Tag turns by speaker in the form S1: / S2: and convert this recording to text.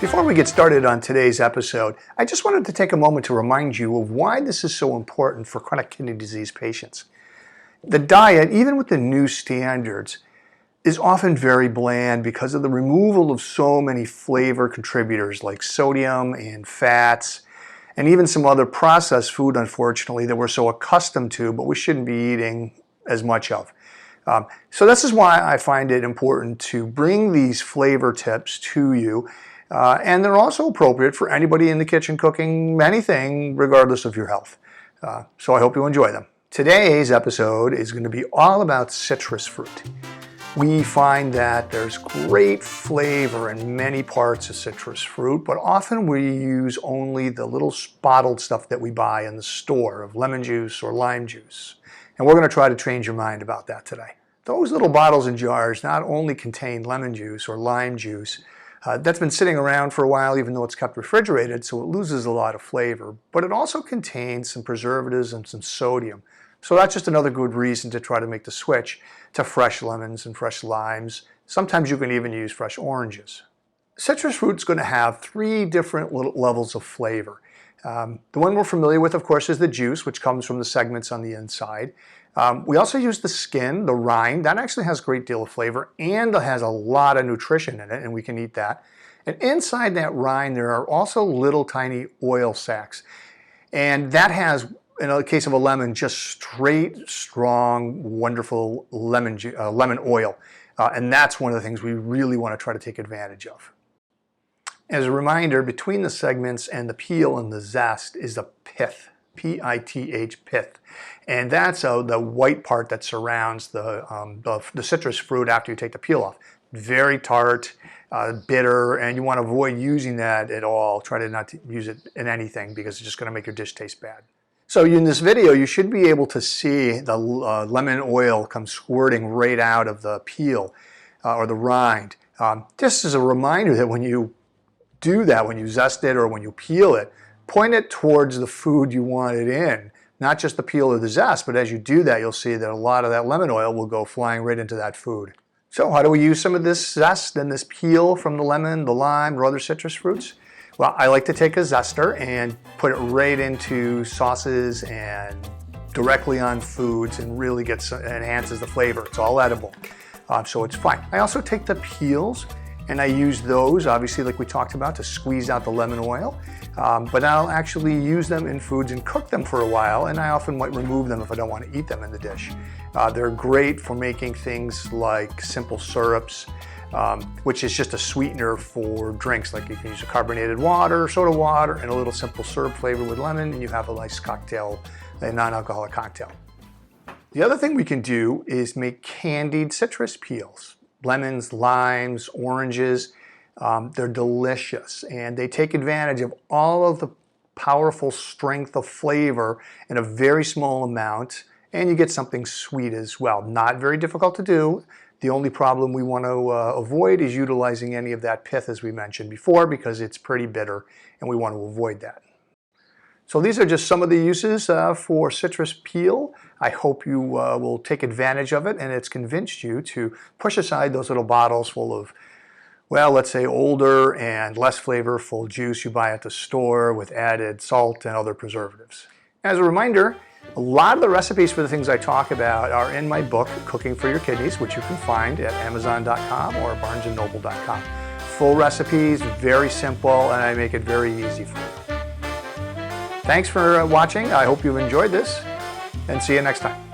S1: Before we get started on today's episode, I just wanted to take a moment to remind you of why this is so important for chronic kidney disease patients. The diet, even with the new standards, is often very bland because of the removal of so many flavor contributors like sodium and fats, and even some other processed food, unfortunately, that we're so accustomed to, but we shouldn't be eating as much of. So this is why I find it important to bring these flavor tips to you. And they're also appropriate for anybody in the kitchen cooking anything, regardless of your health. So I hope you enjoy them. Today's episode is going to be all about citrus fruit. We find that there's great flavor in many parts of citrus fruit, but often we use only the little bottled stuff that we buy in the store of lemon juice or lime juice. And we're going to try to change your mind about that today. Those little bottles and jars not only contain lemon juice or lime juice, that's been sitting around for a while even though it's kept refrigerated, so it loses a lot of flavor, but it also contains some preservatives and some sodium. So that's just another good reason to try to make the switch to fresh lemons and fresh limes. Sometimes you can even use fresh oranges. Citrus fruit's going to have three different levels of flavor. The one we're familiar with, of course, is the juice, which comes from the segments on the inside. We also use the skin, the rind. That actually has a great deal of flavor and has a lot of nutrition in it, and we can eat that. And inside that rind, there are also little tiny oil sacs. And that has, in the case of a lemon, just straight, strong, wonderful lemon oil. And that's one of the things we really want to try to take advantage of. As a reminder, between the segments and the peel and the zest is the pith, P-I-T-H, pith. And that's the white part that surrounds the citrus fruit after you take the peel off. Very tart, bitter, and you want to avoid using that at all. Try to not use it in anything because it's just going to make your dish taste bad. So in this video, you should be able to see the lemon oil come squirting right out of the peel or the rind. Just as a reminder that when you do that, when you zest it or when you peel it, point it towards the food you want it in, not just the peel or the zest, but as you do that, you'll see that a lot of that lemon oil will go flying right into that food. So how do we use some of this zest and this peel from the lemon, the lime, or other citrus fruits? Well, I like to take a zester and put it right into sauces and directly on foods and really enhances the flavor. It's all edible, so it's fine. I also take the peels and I use those, obviously, like we talked about, to squeeze out the lemon oil. But I'll actually use them in foods and cook them for a while, and I often might remove them if I don't want to eat them in the dish. They're great for making things like simple syrups, which is just a sweetener for drinks. Like you can use a carbonated water, soda water, and a little simple syrup flavor with lemon, and you have a nice cocktail, a non-alcoholic cocktail. The other thing we can do is make candied citrus peels. Lemons, limes, oranges. They're delicious and they take advantage of all of the powerful strength of flavor in a very small amount, and you get something sweet as well. Not very difficult to do. The only problem we want to avoid is utilizing any of that pith, as we mentioned before, because it's pretty bitter and we want to avoid that. So these are just some of the uses for citrus peel. I hope you will take advantage of it and it's convinced you to push aside those little bottles full of, well, let's say older and less flavorful juice you buy at the store with added salt and other preservatives. As a reminder, a lot of the recipes for the things I talk about are in my book, Cooking for Your Kidneys, which you can find at Amazon.com or BarnesandNoble.com. Full recipes, very simple, and I make it very easy for you. Thanks for watching. I hope you've enjoyed this, and see you next time.